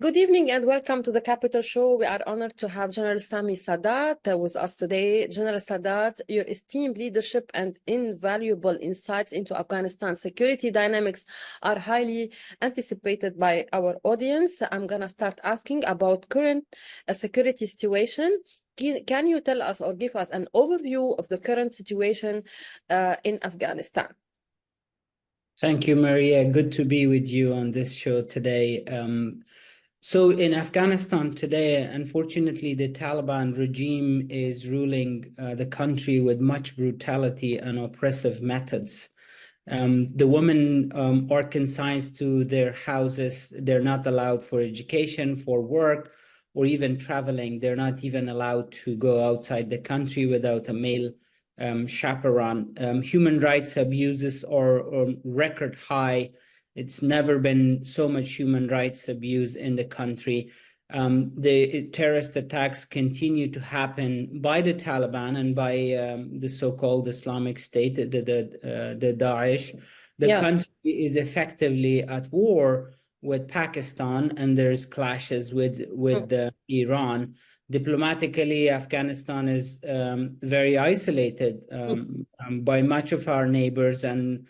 Good evening and welcome to the Capital Show. We are honored to have General Sami Sadat with us today. General Sadat, your esteemed leadership and invaluable insights into Afghanistan security dynamics are highly anticipated by our audience. I'm going to start asking about current security situation. Can you tell us or give us an overview of the current situation in Afghanistan? Thank you, Maria. Good to be with you on this show today. So in Afghanistan today, unfortunately, the Taliban regime is ruling the country with much brutality and oppressive methods. The women are consigned to their houses. They're not allowed for education, for work, or even traveling. They're not even allowed to go outside the country without a male chaperone. Human rights abuses are record high. It's never been so much human rights abuse in the country. The terrorist attacks continue to happen by the Taliban and by the so-called Islamic State, the Daesh. The country is effectively at war with Pakistan, and there's clashes with Iran. Diplomatically, Afghanistan is very isolated by much of our neighbors and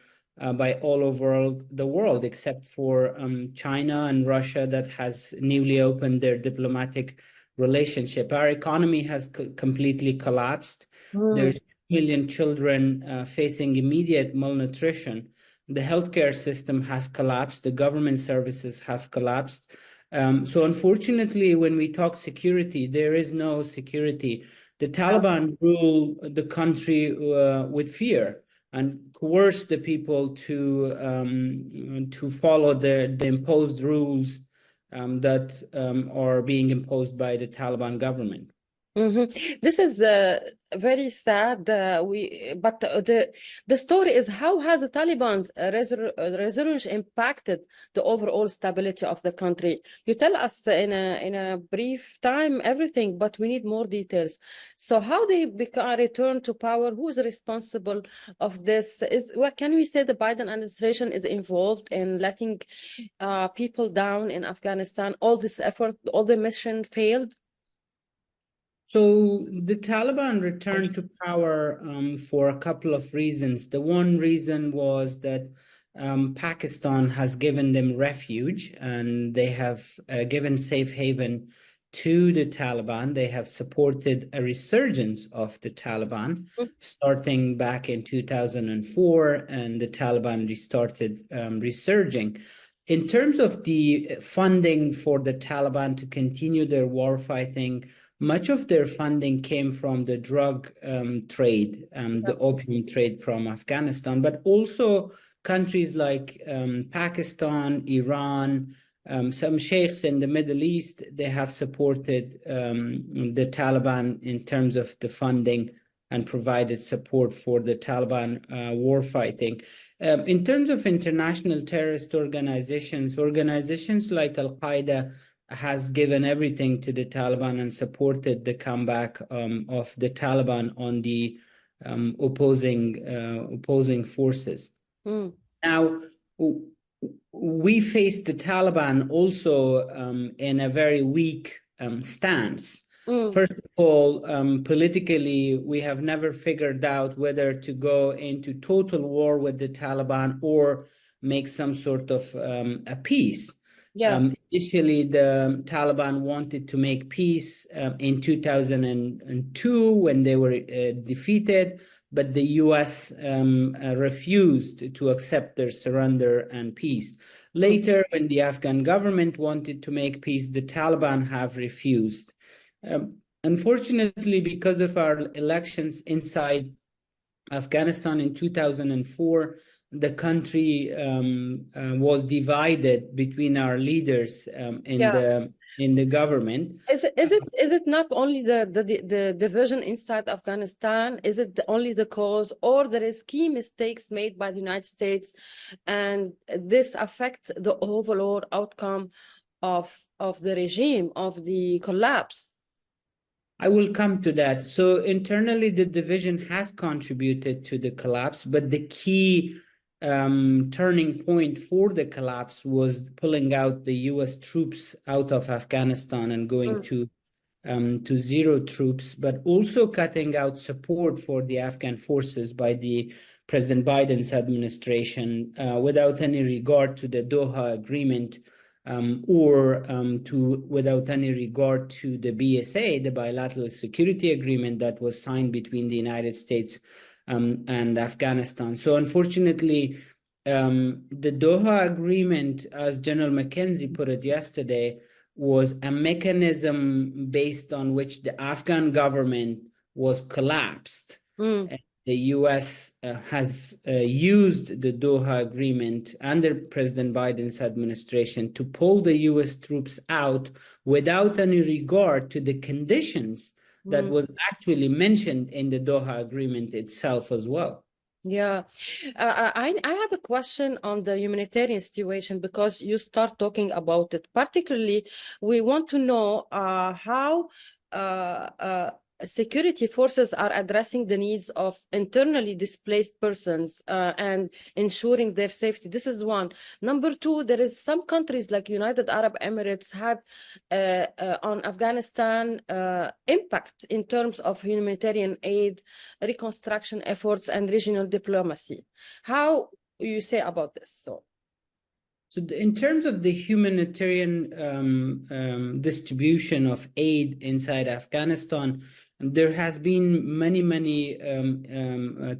by all over the world, except for China and Russia that has newly opened their diplomatic relationship. Our economy has completely collapsed. There's 2 million children facing immediate malnutrition. The healthcare system has collapsed. The government services have collapsed. So unfortunately, when we talk security, there is no security. The Taliban rule the country with fear and coerce the people to follow the imposed rules that are being imposed by the Taliban government. This is very sad. But the story is, how has the Taliban's resurgence impacted the overall stability of the country? You tell us in a brief time everything, but we need more details. So how they return to power? Who is responsible of this? What can we say? The Biden administration is involved in letting people down in Afghanistan. All this effort, all the mission failed. So the Taliban returned to power for a couple of reasons. The one reason was that Pakistan has given them refuge, and they have given safe haven to the Taliban. They have supported a resurgence of the Taliban starting back in 2004, and the Taliban restarted resurging. In terms of the funding for the Taliban to continue their war fighting, much of their funding came from the drug trade, the opium trade from Afghanistan, but also countries like Pakistan, Iran, some sheikhs in the Middle East, they have supported the Taliban in terms of the funding and provided support for the Taliban war fighting. In terms of international terrorist organizations like Al-Qaeda has given everything to the Taliban and supported the comeback of the Taliban on the opposing forces. Now, we faced the Taliban also in a very weak stance. First of all, politically, we have never figured out whether to go into total war with the Taliban or make some sort of a peace. Initially, the Taliban wanted to make peace in 2002 when they were defeated, but the U.S. refused to accept their surrender and peace. Later, when the Afghan government wanted to make peace, the Taliban have refused. Unfortunately, because of our elections inside Afghanistan in 2004, the country was divided between our leaders in the government. Is it not only the division inside Afghanistan? Is it only the cause, or there is key mistakes made by the United States, and this affects the overall outcome of the regime, of the collapse? I will come to that. So internally, the division has contributed to the collapse, but the key turning point for the collapse was pulling out the US troops out of Afghanistan and going to zero troops, but also cutting out support for the Afghan forces by the President Biden's administration without any regard to the Doha Agreement or without any regard to the BSA, the bilateral security agreement that was signed between the United States and Afghanistan. So unfortunately, the Doha Agreement, as General McKenzie put it yesterday, was a mechanism based on which the Afghan government was collapsed. The US has used the Doha Agreement under President Biden's administration to pull the US troops out without any regard to the conditions that was actually mentioned in the Doha Agreement itself as well. Yeah, I have a question on the humanitarian situation because you start talking about it. Particularly, we want to know how security forces are addressing the needs of internally displaced persons and ensuring their safety. This is one. Number two, there is some countries like United Arab Emirates had on Afghanistan impact in terms of humanitarian aid, reconstruction efforts, and regional diplomacy. How you say about this? So in terms of the humanitarian distribution of aid inside Afghanistan, there has been many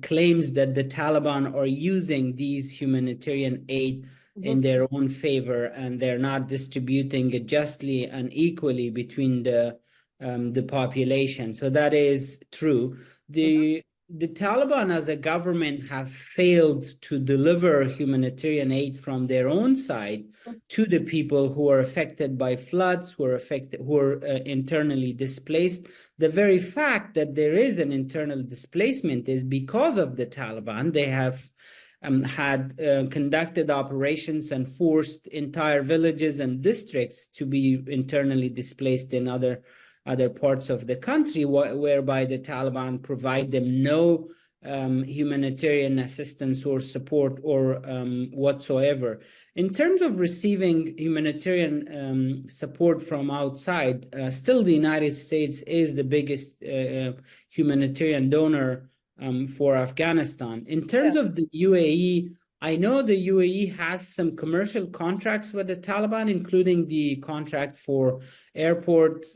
claims that the Taliban are using these humanitarian aid in their own favor, and they're not distributing it justly and equally between the population. So that is true. The Taliban as a government have failed to deliver humanitarian aid from their own side to the people who are affected by floods, who are internally displaced. The very fact that there is an internal displacement is because of the Taliban. They have conducted operations and forced entire villages and districts to be internally displaced in other parts of the country, whereby the Taliban provide them no humanitarian assistance or support or whatsoever. In terms of receiving humanitarian support from outside, still the United States is the biggest humanitarian donor for Afghanistan. In terms of the UAE, I know the UAE has some commercial contracts with the Taliban, including the contract for airport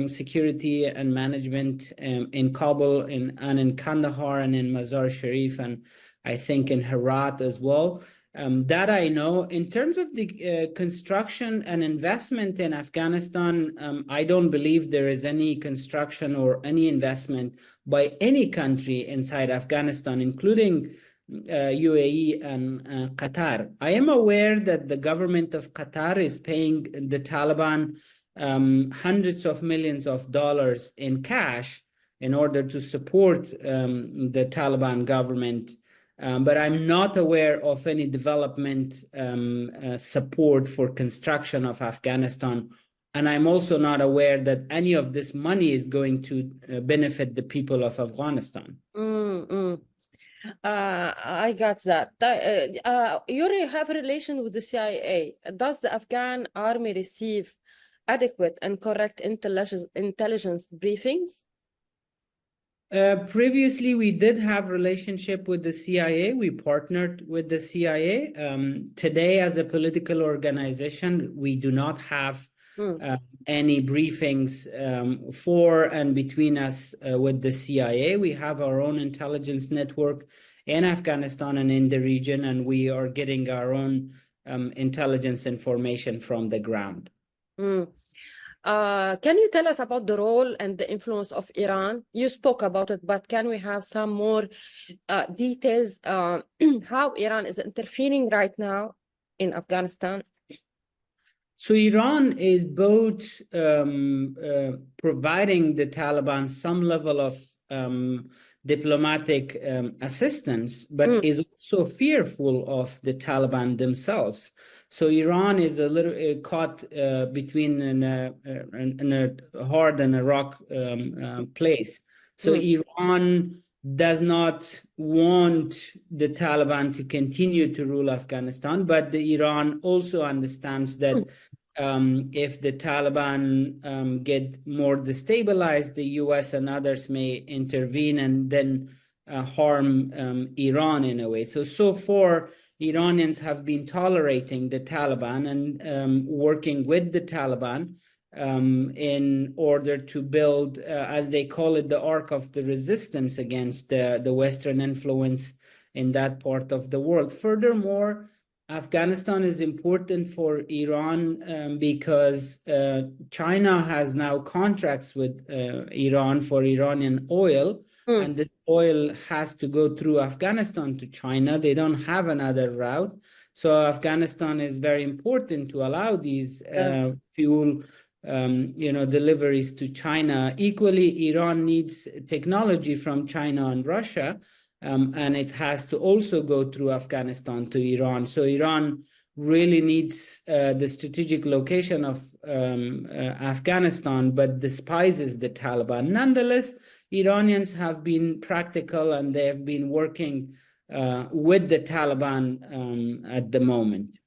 security and management in Kabul and in Kandahar and in Mazar Sharif, and I think in Herat as well. That I know. In terms of the construction and investment in Afghanistan, I don't believe there is any construction or any investment by any country inside Afghanistan, including UAE and Qatar. I am aware that the government of Qatar is paying the Taliban hundreds of millions of dollars in cash in order to support the Taliban government. But I'm not aware of any development support for construction of Afghanistan. And I'm also not aware that any of this money is going to benefit the people of Afghanistan. I got that. You have a relation with the CIA. Does the Afghan army receive adequate and correct intelligence briefings? Previously, we did have relationship with the CIA. We partnered with the CIA. Today, as a political organization, we do not have any briefings for and between us with the CIA. We have our own intelligence network in Afghanistan and in the region, and we are getting our own intelligence information from the ground. Can you tell us about the role and the influence of Iran? You spoke about it, but can we have some more details how Iran is interfering right now in Afghanistan? So Iran is both providing the Taliban some level of diplomatic assistance, but is also fearful of the Taliban themselves. So Iran is a little caught between a hard and a rock place. So Iran does not want the Taliban to continue to rule Afghanistan, but the Iran also understands that if the Taliban get more destabilized, the US and others may intervene and then harm Iran in a way. So far, Iranians have been tolerating the Taliban and working with the Taliban in order to build, as they call it, the arc of the resistance against the Western influence in that part of the world. Furthermore, Afghanistan is important for Iran because China has now contracts with Iran for Iranian oil, and the oil has to go through Afghanistan to China. They don't have another route. So Afghanistan is very important to allow these fuel deliveries to China. Equally, Iran needs technology from China and Russia, and it has to also go through Afghanistan to Iran. So Iran really needs the strategic location of Afghanistan, but despises the Taliban. Nonetheless, Iranians have been practical and they have been working with the Taliban at the moment.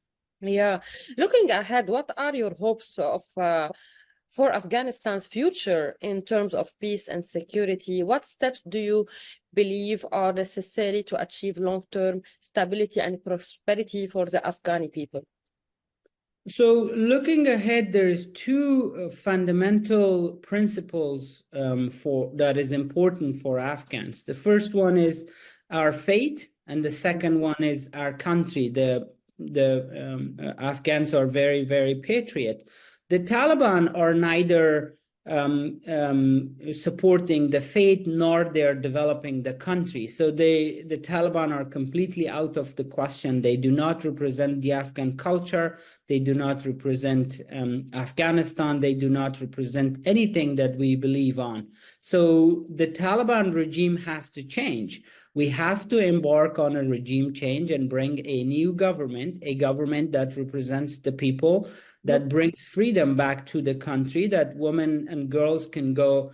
Yeah. Looking ahead, what are your hopes of for Afghanistan's future in terms of peace and security? What steps do you believe are necessary to achieve long-term stability and prosperity for the Afghani people? So looking ahead, there is two fundamental principles for that is important for Afghans. The first one is our fate, and the second one is our country. The Afghans are very, very patriot. The Taliban are neither supporting the faith nor they're developing the country. So the Taliban are completely out of the question. They do not represent the Afghan culture. They do not represent Afghanistan. They do not represent anything that we believe on. So the Taliban regime has to change. We have to embark on a regime change and bring a new government, a government that represents the people, that brings freedom back to the country, that women and girls can go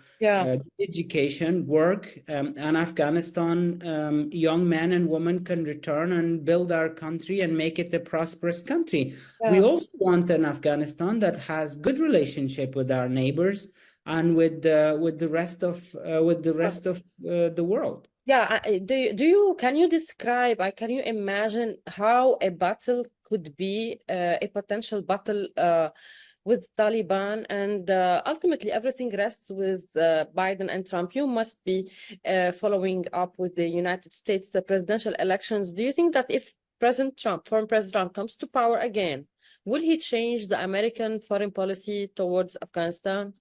education, work, and Afghanistan, young men and women can return and build our country and make it a prosperous country. We also want an Afghanistan that has good relationship with our neighbors and with the rest of the world. Yeah, can you describe, can you imagine how a battle could be, a potential battle with Taliban, and ultimately everything rests with Biden and Trump. You must be following up with the United States, the presidential elections. Do you think that if President Trump, former President Trump, comes to power again, will he change the American foreign policy towards Afghanistan?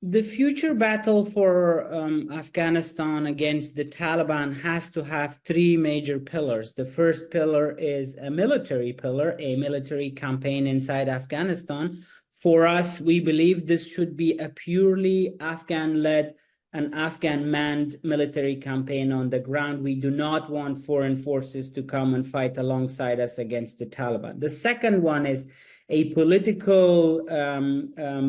The future battle for Afghanistan against the Taliban has to have three major pillars. The first pillar is a military pillar, a military campaign inside Afghanistan. For us, we believe this should be a purely Afghan-led and Afghan-manned military campaign on the ground. We do not want foreign forces to come and fight alongside us against the Taliban. The second one is a political,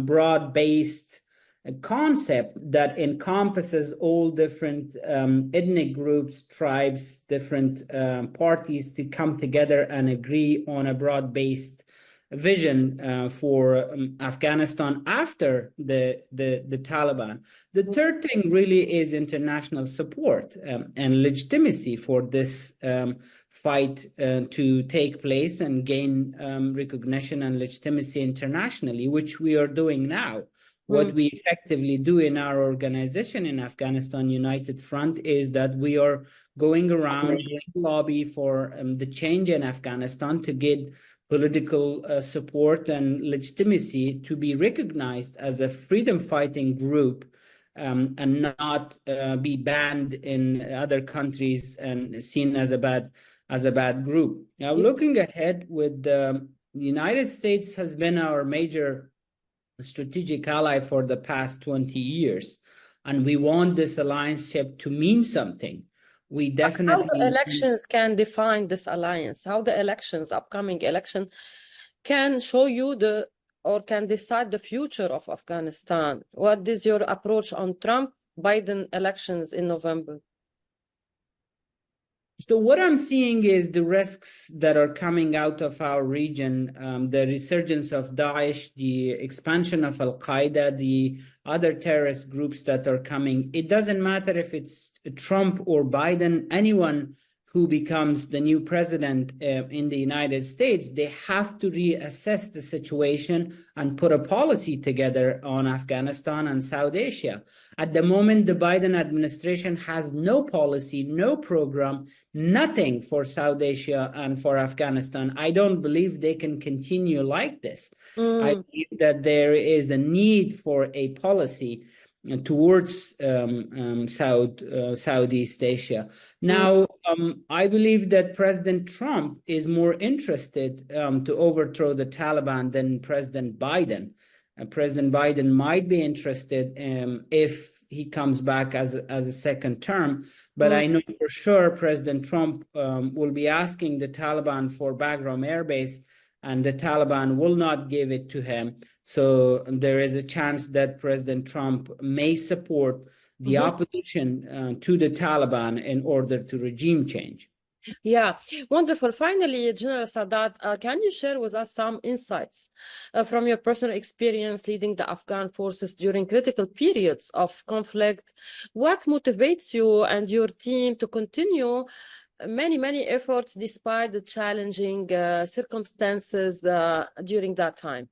broad-based a concept that encompasses all different ethnic groups, tribes, different parties to come together and agree on a broad-based vision for Afghanistan after the Taliban. The third thing really is international support and legitimacy for this fight to take place and gain recognition and legitimacy internationally, which we are doing now. What we effectively do in our organization in Afghanistan United Front is that we are going around doing lobby for the change in Afghanistan to get political support and legitimacy to be recognized as a freedom-fighting group and not be banned in other countries and seen as a bad group. Now, looking ahead, with the United States has been our major strategic ally for the past 20 years, and we want this alliance-ship to mean something. We definitely... How the elections can define this alliance? How the elections, upcoming election, can show you or can decide the future of Afghanistan? What is your approach on Trump Biden elections in November? So what I'm seeing is the risks that are coming out of our region, the resurgence of Daesh, the expansion of Al-Qaeda, the other terrorist groups that are coming. It doesn't matter if it's Trump or Biden, anyone who becomes the new president in the United States, they have to reassess the situation and put a policy together on Afghanistan and South Asia. At the moment, the Biden administration has no policy, no program, nothing for South Asia and for Afghanistan. I don't believe they can continue like this. I believe that there is a need for a policy towards Southeast Asia. Now, I believe that President Trump is more interested to overthrow the Taliban than President Biden. President Biden might be interested if he comes back as a second term, but I know for sure President Trump will be asking the Taliban for Bagram Air Base, and the Taliban will not give it to him. So there is a chance that President Trump may support the opposition to the Taliban in order to regime change. Yeah, wonderful. Finally, General Sadat, can you share with us some insights from your personal experience leading the Afghan forces during critical periods of conflict? What motivates you and your team to continue many efforts despite the challenging circumstances during that time?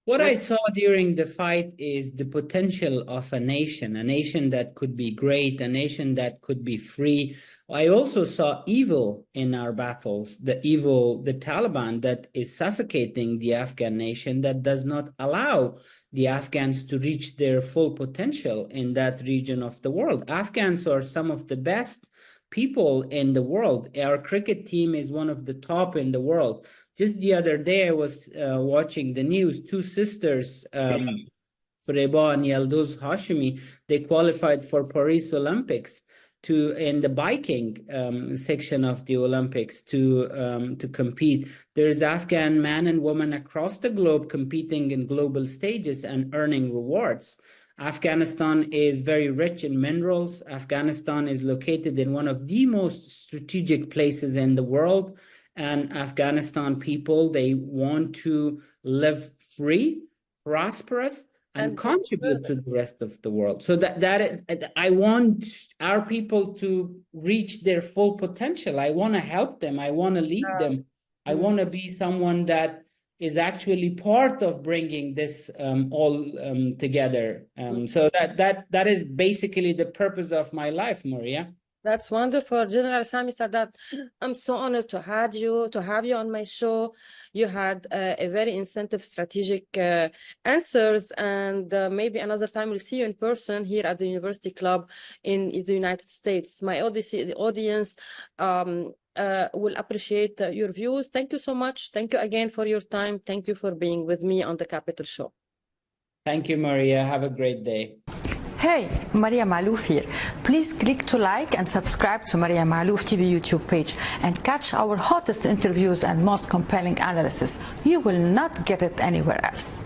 What I saw during the fight is the potential of a nation that could be great, a nation that could be free. I also saw evil in our battles, the Taliban that is suffocating the Afghan nation, that does not allow the Afghans to reach their full potential in that region of the world. Afghans are some of the best people in the world. Our cricket team is one of the top in the world. Just the other day, I was watching the news. Two sisters, Fariba and Yalduz Hashimi, they qualified for Paris Olympics in the biking section of the Olympics to compete. There's Afghan men and women across the globe competing in global stages and earning rewards. Afghanistan is very rich in minerals. Afghanistan is located in one of the most strategic places in the world. And Afghanistan people, they want to live free, prosperous, and contribute to the rest of the world. So that I want our people to reach their full potential. I want to help them. I want to lead them. I want to be someone that is actually part of bringing this all together. So that is basically the purpose of my life, Maria. That's wonderful, General Sami Sadat. I'm so honored to have you on my show. You had a very incentive, strategic answers, and maybe another time we'll see you in person here at the University Club in the United States. My audience will appreciate your views. Thank you so much. Thank you again for your time. Thank you for being with me on the Capital Show. Thank you, Maria. Have a great day. Hey, Maria Malouf here. Please click to like and subscribe to Maria Malouf TV YouTube page and catch our hottest interviews and most compelling analysis. You will not get it anywhere else.